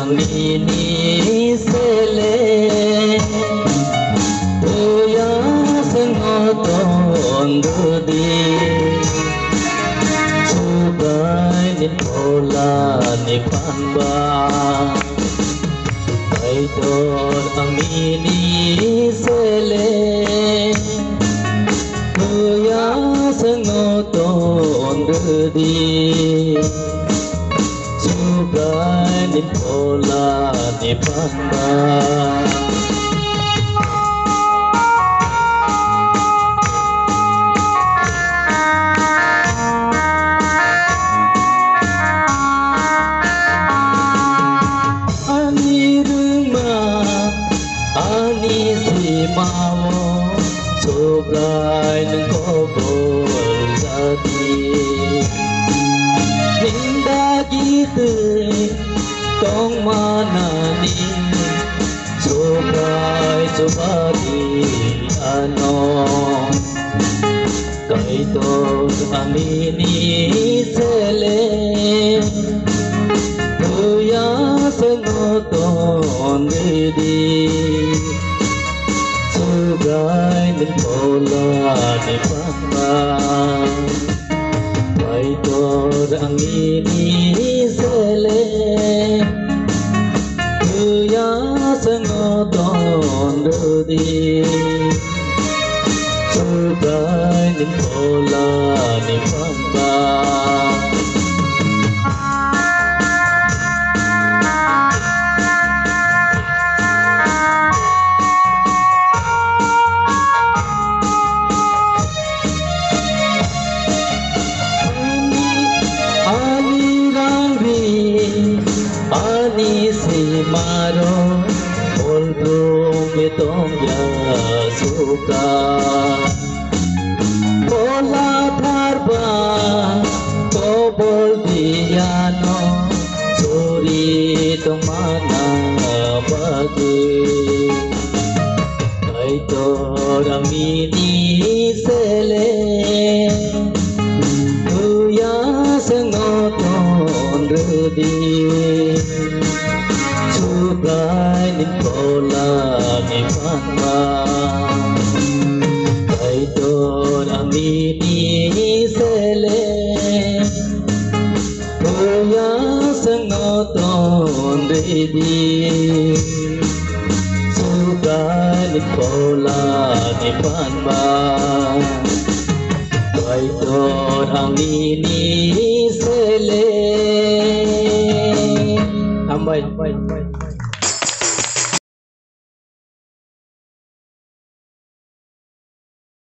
ang ini sele Oya sengoton dudi Subay ni pola ni panba Kaitor ang ini sele Oya sengoton dudi Subay ni pola ni panba Ani si mau Subay ng kobol jadi Hinda gitu Tong manani Subay subadi ano Kaito amini sele Tuya sengoton didi Subay ni pola ni papa Kaitor ang ini sele Tuya sengoton didi Subay ni pola ni papa Ani si maro Oldrum itong ya suka Pola tarba Kobol diano Suri itong mana bagi Kaitor ang ini sele Tuya sengoton redi Subay ni pola ni panba Kaitor ang ini sele Tuya sengoton redi Subay ni pola ni panba Kaitor ang ini sele Ambay